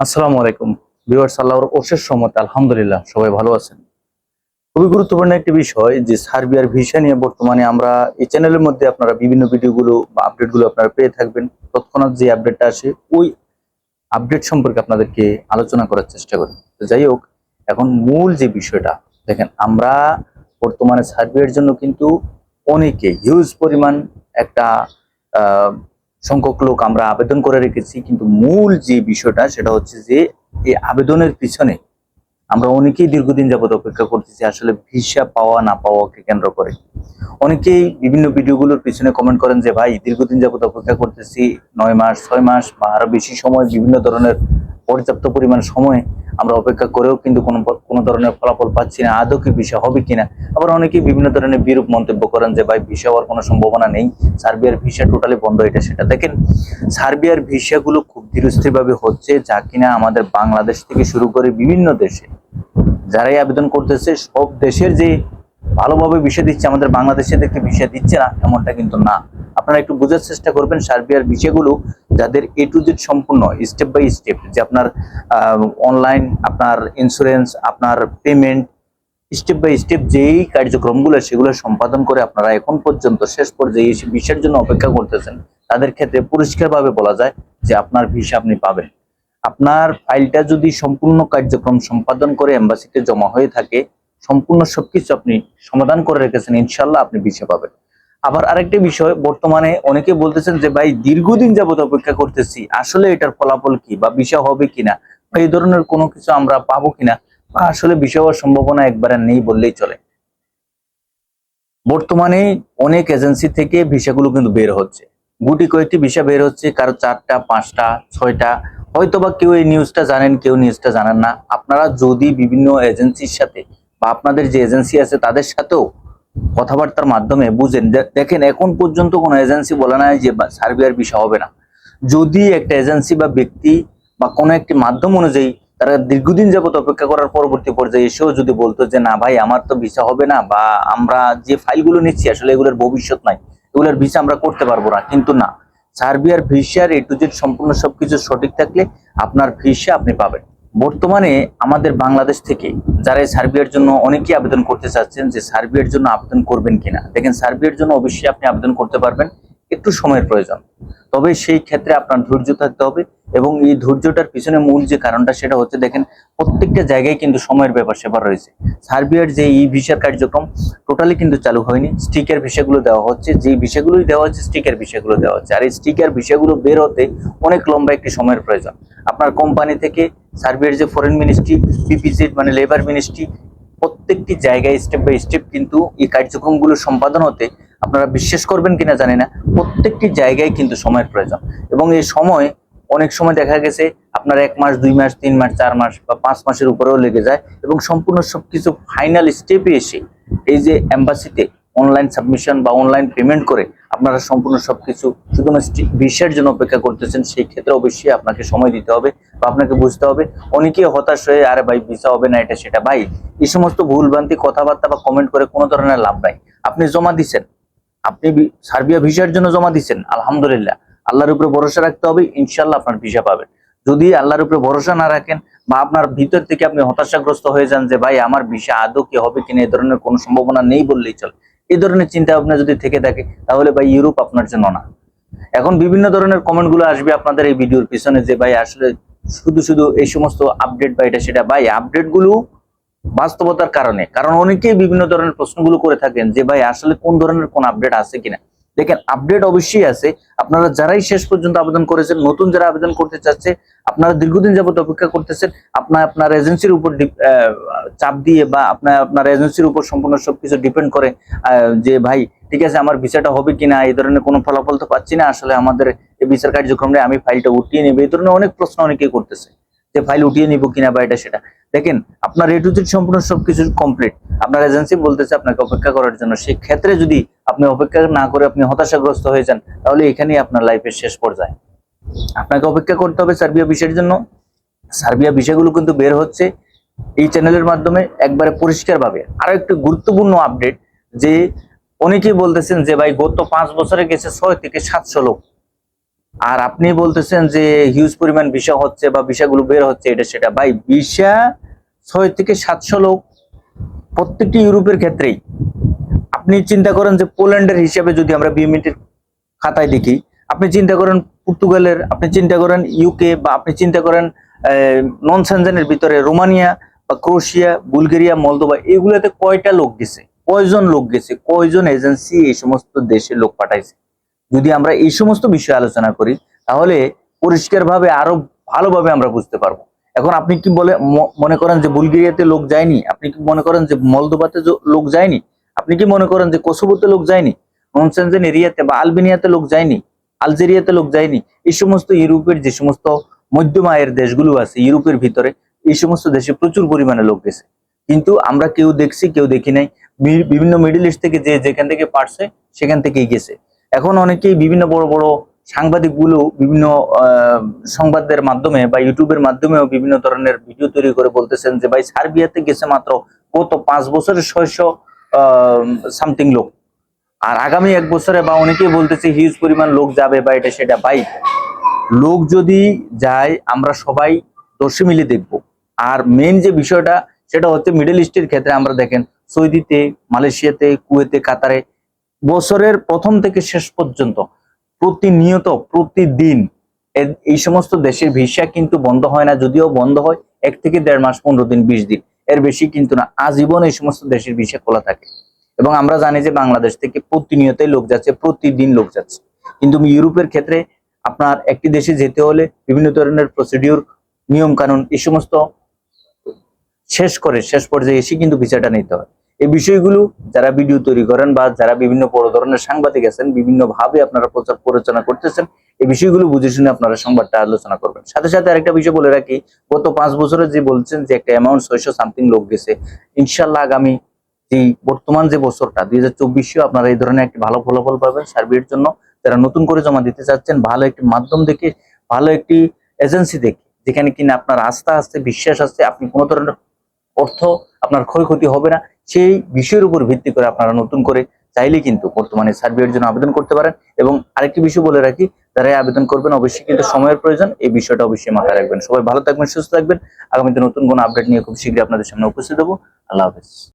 আসসালামু আলাইকুম ভিউয়ার্স, আল্লাহর অশেষ রহমতে আলহামদুলিল্লাহ সবাই ভালো আছেন। খুবই গুরুত্বপূর্ণ একটি বিষয় যে সার্বিয়ার ভিসা নিয়ে বর্তমানে আমরা এই চ্যানেলের মধ্যে আপনারা বিভিন্ন ভিডিওগুলো বা আপডেটগুলো আপনারা পেয়ে থাকবেন। তৎক্ষণাৎ যে আপডেটটা আসে ওই আপডেট সম্পর্কে আপনাদেরকে আলোচনা করার চেষ্টা করি। তো যাই হোক, এখন মূল যে বিষয়টা দেখেন, আমরা বর্তমানে সার্বিয়ার জন্য কিন্তু অনেকে হিউজ পরিমাণ একটা আহ সংখ্যক লোক আমরা আবেদন করে রেখেছি, কিন্তু মূল যে বিষয়টা সেটা হচ্ছে যে এই আবেদনের পিছনে আমরা অনেকেই দীর্ঘদিন যাবত অপেক্ষা করতেছি আসলে ভিসা পাওয়া না পাওয়াকে কেন্দ্র করে। অনেকেই বিভিন্ন ভিডিওগুলোর পিছনে কমেন্ট করেন যে ভাই দীর্ঘদিন যাবত অপেক্ষা করতেছি, 9 মাস 6 মাস বা আরো বেশি সময়, বিভিন্ন ধরনের পর্যাপ্ত পরিমাণ সময় আমরা অপেক্ষা করেও কিন্তু কোনো ধরনের ফলাফল পাচ্ছি না, আদৌ কি ভিসা হবে কিনা। আবার অনেকেই বিভিন্ন ধরনের বিরূপ মন্তব্য করেন যে ভাই ভিসা হওয়ার কোনো সম্ভাবনা নেই, সার্বিয়ার ভিসা টোটালি বন্ধ, এটা সেটা। দেখেন, সার্বিয়ার ভিসাগুলো খুব ধীরস্থির ভাবে হচ্ছে, যা কিনা আমাদের বাংলাদেশ থেকে শুরু করে বিভিন্ন দেশে যারাই আবেদন করতেছে সব দেশের যে ভালোভাবে ভিসা দিচ্ছে, আমাদের বাংলাদেশিদেরকে ভিসা দিচ্ছে না এমনটা কিন্তু না। আপনারা একটু বোঝার চেষ্টা করবেন, সার্বিয়ার ভিসাগুলো যাদের এ টু জেড সম্পূর্ণ স্টেপ বাই স্টেপ, যে আপনার অনলাইন, আপনার ইন্স্যুরেন্স, আপনার পেমেন্ট, স্টেপ বাই স্টেপ যেই কার্যক্রমগুলো সেগুলো সম্পাদন করে আপনারা এখন পর্যন্ত শেষ পর্যায়ে এসে ভিসার জন্য অপেক্ষা করতেছেন, তাদের ক্ষেত্রে পরিষ্কারভাবে বলা যায় যে আপনার ভিসা আপনি পাবেন। আপনার ফাইলটা যদি সম্পূর্ণ কার্যক্রম সম্পাদন করে এম্বাসিতে জমা হয়ে থাকে, সম্পূর্ণ সবকিছু আপনি সমাধান করে রেখেছেন, ইনশাল্লাহ আপনি ভিসা পাবেন। আবার আরেকটি বিষয়, বর্তমানে অনেকে বলতেছেন যে ভাই দীর্ঘদিন যাবত অপেক্ষা করতেছি, আসলে এটার ফলাফল কি বা ভিসা হবে কিনা বা এই ধরনের কোনো কিছু আমরা পাবো কিনা, বা আসলে ভিসা হওয়ার সম্ভাবনা একবারে নেই বললেই চলে। বর্তমানে অনেক এজেন্সি থেকে ভিসাগুলো কিন্তু বের হচ্ছে, গুটি কয়েকটি ভিসা বের হচ্ছে, কারো 4টা 5টা 6টা, হয়তোবা কেউ এই নিউজটা জানেন, কেউ নিউজটা জানেন না। আপনারা যদি বিভিন্ন এজেন্সির সাথে বা আপনাদের যে এজেন্সি আছে তাদের সাথেও কথাবার্তার মাধ্যমে বুঝেন, দেখেন এখন পর্যন্ত কোনো এজেন্সি বলে নাই যে সার্বিয়ার ভিসা হবে না। যদি একটা এজেন্সি বা ব্যক্তি বা কোনো একটি মাধ্যম অনুযায়ী তারা দীর্ঘদিন যাবত অপেক্ষা করার পরবর্তী পর্যায়ে এসেও যদি বলতো যে না ভাই আমার তো ভিসা হবে না, বা আমরা যে ফাইলগুলো নিচ্ছি আসলে এগুলোর ভবিষ্যৎ নাই, এগুলোর ভিসা আমরা করতে পারবো না, কিন্তু না, সার্বিয়ার ভিসার এ টু জেড সম্পূর্ণ সবকিছু সঠিক থাকলে আপনার ভিসা আপনি পাবেন। বর্তমানে আমাদের বাংলাদেশ থেকে যারা সার্বিয়ার জন্য অনেকেই আবেদন করতে চাচ্ছেন যে সার্বিয়ার জন্য আবেদন করবেন কিনা, দেখেন সার্বিয়ার জন্য অবশ্যই আপনি আবেদন করতে পারবেন, একটু সময়ের প্রয়োজন, তবে সেই ক্ষেত্রে আপনার ধৈর্য থাকতে হবে। এবং এই ধৈর্যটার পিছনে মূল যে কারণটা সেটা হচ্ছে, দেখেন প্রত্যেকটা জায়গায় কিন্তু সময়ের ব্যাপার স্যাপার রয়েছে। সার্বিয়ার যে ই ভিসার কার্যক্রম টোটালি কিন্তু চালু হয়নি, স্টিকার ভিসাগুলো দেওয়া হচ্ছে, যে ভিসাগুলোই দেওয়া হচ্ছে স্টিকার ভিসাগুলো দেওয়া হচ্ছে, আর এই স্টিকার ভিসাগুলো বের হতে অনেক লম্বা একটি সময়ের প্রয়োজন। আপনার কোম্পানি থেকে সার্বিয়ার যে ফরেন মিনিস্ট্রি, পিপিজেড মানে লেবার মিনিস্ট্রি, প্রত্যেকটি জায়গায় স্টেপ বাই স্টেপ কিন্তু এই কার্যক্রমগুলো সম্পাদন হতে, আপনারা বিশ্বাস করবেন কিনা জানি না, প্রত্যেকটি জায়গায় কিন্তু সময়ের প্রয়োজন। এবং এই সময় অনেক সময় দেখা গেছে আপনার 1 মাস 2 মাস 3 মাস 4 মাস বা 5 মাসের উপরেও লেগে যায়, এবং সম্পূর্ণ সবকিছু ফাইনাল স্টেপে এসে এই যে এম্বাসিতে অনলাইন সাবমিশন বা অনলাইন পেমেন্ট করে আপনারা সম্পূর্ণ সবকিছু শুধুমাত্র ভিসার জন্য অপেক্ষা করতেছেন, সেই ক্ষেত্রে অবশ্যই আপনাকে সময় দিতে হবে বা আপনাকে বুঝতে হবে। অনেকেই হতাশ হয়ে আরে ভাই ভিসা হবে না এটা সেটা, ভাই এই সমস্ত ভুলভ্রান্তি কথাবার্তা বা কমেন্ট করে কোনো ধরনের লাভ নাই। আপনি জমা দিচ্ছেন, আপনি সার্বিয়া ভিসার জন্য জমা দিচ্ছেন, আলহামদুলিল্লাহ, আল্লাহর উপরে ভরসা রাখতে হবে, ইনশাল্লাহ আপনার ভিসা পাবেন। যদি আল্লাহর উপরে ভরসা না রাখেন বা আপনার ভিতর থেকে আপনি হতাশাগ্রস্ত হয়ে যান যে ভাই আমার ভিসা আদৌ কি হবে কিনা, এই ধরনের কোনো সম্ভাবনা নেই বললেই চলে, এই ধরনের চিন্তা ভাবনা যদি থেকে থাকে, তাহলে ভাই ইউরোপ আপনার জন্য না। এখন বিভিন্ন ধরনের কমেন্ট গুলো আসবে আপনাদের এই ভিডিওর পিছনে যে ভাই আসলে শুধু শুধু এই সমস্ত আপডেট বা এটা সেটা, ভাই আপডেট গুলো বাস্তবতার কারণে, কারণ অনেকেই বিভিন্ন ধরনের প্রশ্নগুলো করে থাকেন যে ভাই আসলে কোন ধরনের কোন আপডেট আছে কিনা। দেখেন আপডেট অবশ্যই আছে, আপনারা যারাই শেষ পর্যন্ত আবেদন করেছেন, নতুন যারা আবেদন করতে চাচ্ছে, আপনারা দীর্ঘদিন যাবত অপেক্ষা করতেছেন, আপনার এজেন্সির উপর চাপ দিয়ে বা আপনার এজেন্সির উপর সম্পূর্ণ সবকিছু ডিপেন্ড করে যে ভাই ঠিক আছে আমার ভিসাটা হবে কিনা, এই ধরনের কোনো ফলাফল তো পাচ্ছি না, আসলে আমাদের এই ভিসার কার্যক্রমে আমি ফাইলটা উঠিয়ে নেবো, এই ধরনের অনেক প্রশ্ন অনেকেই করতেছে যে ফাইল উঠিয়ে নিব কিনা বা এটা সেটা। দেখেন আপনার এ টু জেড সম্পূর্ণ সবকিছু কমপ্লিট, আপনার এজেন্সি বলতেছে আপনাকে অপেক্ষা করার জন্য, সেই ক্ষেত্রে যদি আপনি অপেক্ষা না করে আপনি হতাশাগ্রস্ত হয়ে যান, তাহলে এখানেই আপনার লাইফের শেষ পর্যায়ে। আপনাকে অপেক্ষা করতে হবে সার্বিয়া ভিসার জন্য। সার্বিয়া ভিসাগুলো কিন্তু বের হচ্ছে এই চ্যানেলের মাধ্যমে একবারে পরিষ্কার ভাবে। আরো একটি গুরুত্বপূর্ণ আপডেট, যে অনেকেই বলতেছেন যে ভাই গত 5 বছরে গেছে 6 থেকে 700 লোক, আর আপনি বলতেছেন যে হিউজ পরিমাণ ভিসা হচ্ছে বা ভিসাগুলো বের হচ্ছে, এটা সেটা ভাই, ভিসা 6 থেকে 700 লোক প্রত্যেকটি ইউরোপের ক্ষেত্রেই। আপনি চিন্তা করেন যে পোল্যান্ডের হিসাবে যদি আমরা বিএমইটির খাতায় দেখি, আপনি চিন্তা করেন পর্তুগালের, আপনি চিন্তা করেন ইউকে, বা আপনি চিন্তা করেন নন সেনজেনের ভিতরে রোমানিয়া বা ক্রোয়েশিয়া, বুলগেরিয়া, মলদোভা, এগুলোতে কয়টা লোক গেছে, কয়জন লোক গেছে, কয়জন এজেন্সি এই সমস্ত দেশে লোক পাঠাইছে। যদি আমরা এই সমস্ত বিষয়ে আলোচনা করি তাহলে পরিষ্কারভাবে আরো ভালোভাবে আমরা বুঝতে পারবো। এখন আপনি কি মনে করেন যে বুলগেরিয়াতে লোক যায়নি? আপনি কি মনে করেন যে মলদোভাতে লোক যায়নি? আপনি কি মনে করেন যে কোসোভোতে লোক যায়নি? ননসেনজেন এরিয়াতে বা আলবেনিয়াতে লোক যায়নি? আলজেরিয়াতে লোক যায়নি? এই সমস্ত ইউরোপের যে সমস্ত মধ্যম আয়ের দেশগুলো আছে ইউরোপের ভিতরে, এই সমস্ত দেশে প্রচুর পরিমাণে লোক গেছে, কিন্তু আমরা কেউ দেখছি কেউ দেখি নাই। বিভিন্ন মিডল ইস্ট থেকে যে যেখান থেকে পারছে সেখান থেকেই গেছে। এখন অনেকেই বিভিন্ন বড় বড় সাংবাদিক গুলো বিভিন্ন সংবাদের মাধ্যমে বা ইউটিউবের মাধ্যমেও বিভিন্ন ধরনের ভিডিও তৈরি করে বলতেছেন যে ভাই সার্বিয়াতে গেছে মাত্র গত 5 বছরে 600 সামথিং লোক, আর আগামী 1 বছরে বা অনেকেই বলতেছে হিউজ পরিমাণ লোক যাবে বা এটা সেটা। ভাই, লোক যদি যায় আমরা সবাই দর্শে মিলে দেখব। আর মেইন যে বিষয়টা সেটা হচ্ছে মিডল ইস্টের ক্ষেত্রে আমরা দেখেন সৌদিতে, মালয়েশিয়াতে, কুয়েতে, কাতারে বছরের প্রথম থেকে শেষ পর্যন্ত প্রতিনিয়ত প্রতিদিন এই সমস্ত দেশের ভিসা কিন্তু বন্ধ হয় না। যদিও বন্ধ হয় 1 থেকে 1.5 মাস, 15 দিন, 20 দিন, এর বেশি কিন্তু না। আজীবন এই সমস্ত দেশের ভিসা খোলা থাকে। এবং আমরা জানি যে বাংলাদেশ থেকে প্রতিনিয়তই লোক যাচ্ছে, প্রতিদিন লোক যাচ্ছে। কিন্তু ইউরোপের ক্ষেত্রে আপনার একটি দেশে যেতে হলে বিভিন্ন ধরনের প্রসিডিউর, নিয়ম কানুন, এই সমস্ত শেষ পর্যায়ে এসে কিন্তু ভিসাটা নিতে হয়। এই বিষয়গুলো যারা ভিডিও তৈরি করেন বা যারা বিভিন্ন বড় ধরনের সাংবাদিক আছেন, বিভিন্ন ভাবে আপনারা প্রচার প্ররোচনা করতেছেন, এই বিষয়গুলো বুঝে শুনে আপনারা সংবাদটা আলোচনা করবেন। সাথে সাথে আরেকটা বিষয় বলে রাখি, গত 5 বছরে যে বলছেন যে একটা অ্যামাউন্ট 600 সামথিং লোক গেছে, ইনশাল্লাহ আগামী যে বর্তমান যে বছরটা 2024, আপনারা এই ধরনের একটি ভালো ফলাফল পাবেন সার্বিয়ার জন্য। যারা নতুন করে জমা দিতে চাচ্ছেন, ভালো একটি মাধ্যম দেখে, ভালো একটি এজেন্সি দেখে, যেখানে কিনা আপনার আস্থা আছে, বিশ্বাস আছে, আপনি কোনো ধরনের অর্থ আপনার ক্ষয়ক্ষতি হবে না, সেই বিষয়ের উপর ভিত্তি করে আপনারা নতুন করে চাইলে কিন্তু বর্তমানে সার্বিয়ার জন্য আবেদন করতে পারেন। এবং আরেকটি বিষয় বলে রাখি, যারা আবেদন করবেন অবশ্যই কিন্তু সময়ের প্রয়োজন, এই বিষয়টা অবশ্যই মাথায় রাখবেন। সবাই ভালো থাকবেন, সুস্থ থাকবেন। আগামীতে নতুন কোনো আপডেট নিয়ে খুব শীঘ্রই আপনাদের সামনে উপস্থিত হবো। আল্লাহ হাফেজ।